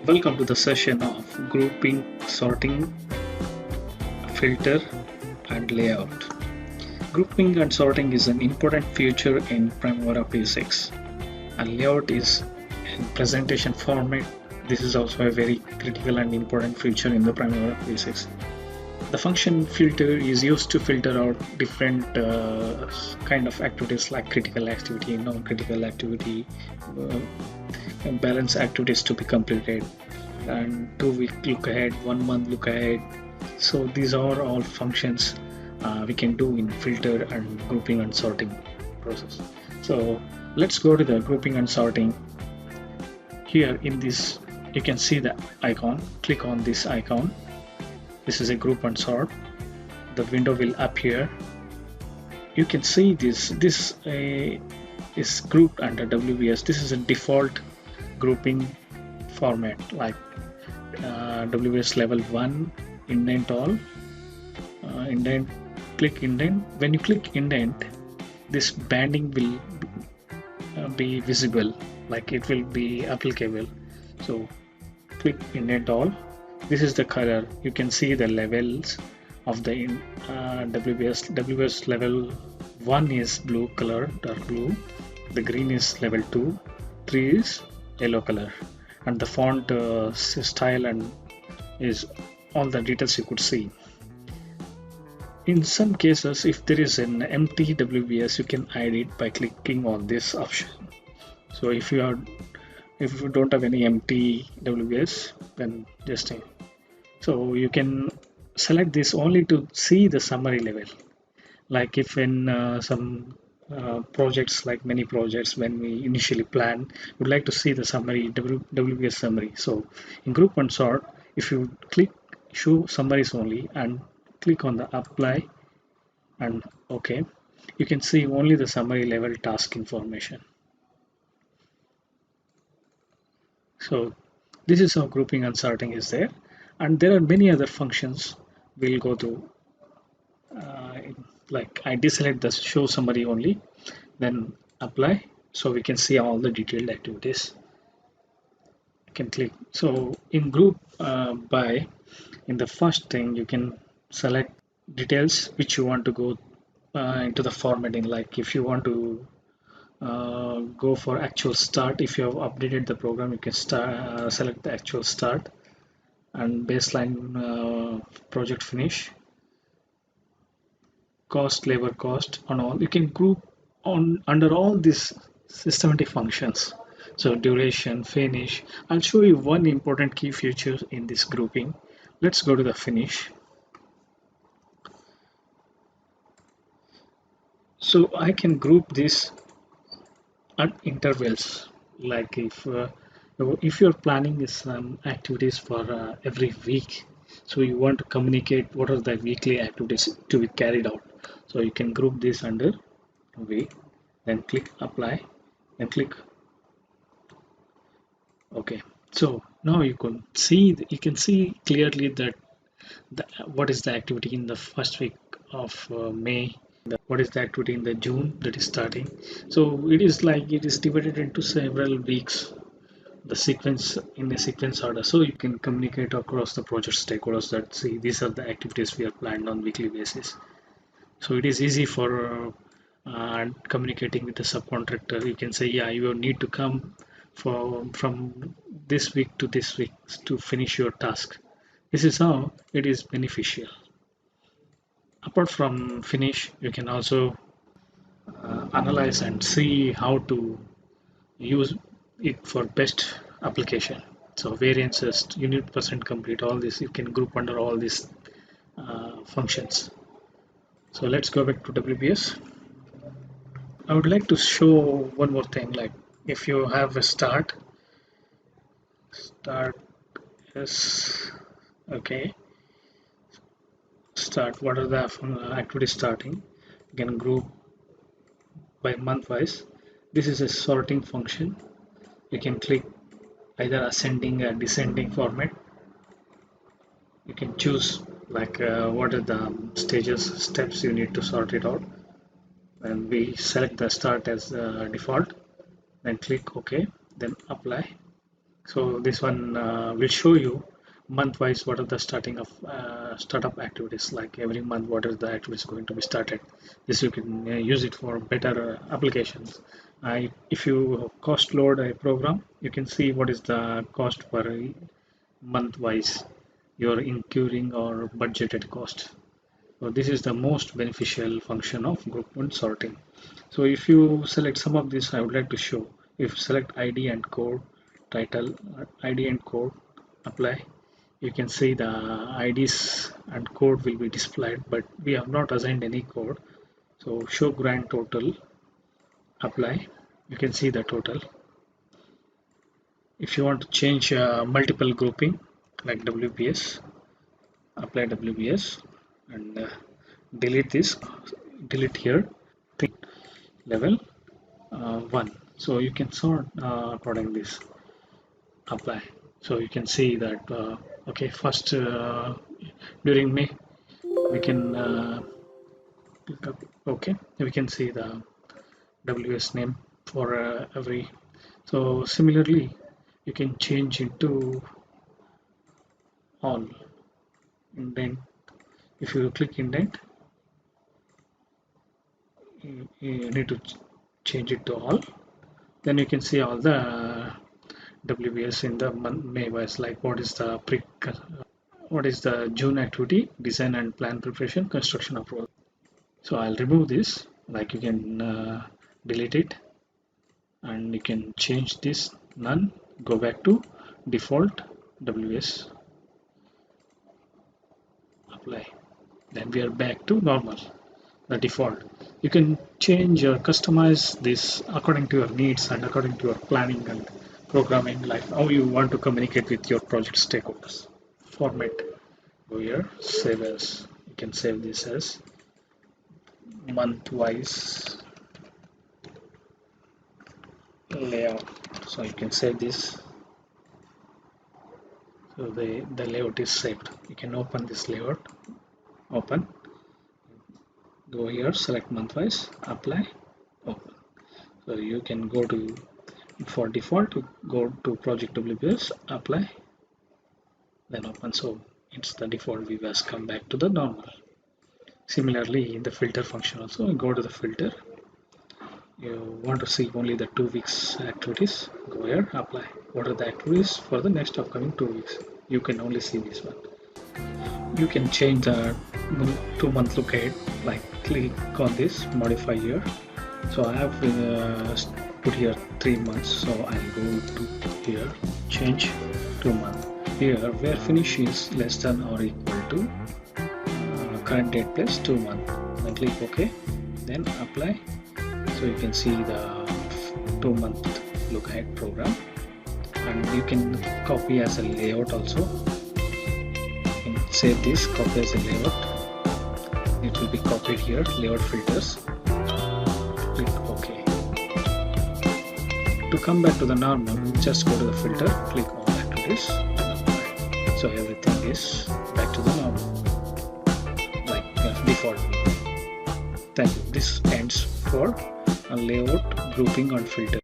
Welcome to the session of grouping, sorting, filter, and layout. Grouping and sorting is an important feature in Primavera P6, and layout is in presentation format. This is also a very critical and important feature in the Primavera P6. The function filter is used to filter out different kind of activities like critical activity, non-critical activity, balance activities to be completed, and 2 week look ahead, 1 month look ahead. So these are all functions we can do in filter and grouping and sorting process. So let's go to the grouping and sorting. Here in this, you can see the icon. Click on this icon. This is a group and sort. The window will appear. You can see this is grouped under WBS. This is a default grouping format like WBS level 1 indent all, indent, click indent. When you click indent, this banding will be visible, like it will be applicable. So click indent all. This is the color. You can see the levels of the WBS level 1 is blue color, dark blue. The green is level 2, 3 is yellow color, and the font style and is all the details you could see. In some cases, if there is an empty WBS, you can hide it by clicking on this option. So if you don't have any empty WBS, then just so you can select this only to see the summary level. Like if in some projects, like many projects, when we initially plan, would like to see the summary, WBS summary. So in group and sort, if you click show summaries only and click on the apply and OK, you can see only the summary level task information. So this is how grouping and sorting is there, and there are many other functions we'll go through. Like I deselect the show summary only, then apply, so we can see all the detailed activities. You can click. So in group by, in the first thing you can select details which you want to go into the formatting. Like if you want to go for actual start, if you have updated the program, you can select the actual start and baseline, project finish, cost, labor cost, and all. You can group on under all these systematic functions. So duration, finish. I'll show you one important key feature in this grouping. Let's go to the finish. So I can group this at intervals. Like if you're planning some activities for every week, so you want to communicate what are the weekly activities to be carried out. So you can group this under week, then click apply, and click OK. So now you can see clearly that what is the activity in the first week of May, what is the activity in the June that is starting. So it is divided into several weeks, the sequence in a sequence order, so you can communicate across the project stakeholders that see these are the activities we have planned on weekly basis. So it is easy for communicating with the subcontractor. You can say, yeah, you need to come from this week to this week to finish your task. This is how it is beneficial. Apart from finish, you can also analyze and see how to use it for best application. So variances, unit percent complete, all this you can group under all these functions. So let's go back to WBS. I would like to show one more thing. Like if you have a start is okay. Start, what are the activities starting? You can group by month wise. This is a sorting function. You can click either ascending or descending format. You can choose like what are the steps you need to sort it out, and we select the start as default, then click OK, then apply. So this one will show you month wise what are the startup activities, like every month what is the activities going to be started. This you can use it for better applications. If you cost load a program, you can see what is the cost per month wise you're incurring or budgeted cost. So this is the most beneficial function of group one sorting. So if you select some of this, I would like to show. If you select ID and code, title, ID and code, apply, you can see the IDs and code will be displayed, but we have not assigned any code. So show grand total, apply, you can see the total. If you want to change multiple grouping like WBS, apply WBS and delete this, delete here, level 1. So you can sort according this, apply. So you can see that okay, first during May we can click up, okay, we can see the WS name for every. So similarly you can change into all indent. If you click indent, you need to change it to all, then you can see all the WBS in the month May wise, like what is the June activity, design and plan preparation, construction approval. So I'll remove this, like you can delete it and you can change this none, go back to default WS, apply. Then we are back to normal, the default. You can change or customize this according to your needs and according to your planning and programming, like how you want to communicate with your project stakeholders. Format, go here, save as. You can save this as month wise layout. So you can save this. So the layout is saved. You can open this layout, open, go here, select month wise, apply, open. So you can go to, for default, go to project WBS, apply, then open. So it's the default view has come back to the normal. Similarly, in the filter function also, go to the filter. You want to see only the 2 weeks activities, go here, apply. What are the activities for the next upcoming 2 weeks? You can only see this one. You can change the 2-month look ahead, like click on this, modify here. So I have put here 3 months, so I'll go to here, change 2 months. Here where finish is less than or equal to current date plus 2 months. Then click OK, then apply. So you can see the 2-month look ahead program, and you can copy as a layout also. You can save this, copy as a layout. It will be copied here, layout filters. Click OK. To come back to the normal, just go to the filter, click all activities, and apply. So everything is back to the normal, like default. Thank you. This ends for a layout, grouping and filter.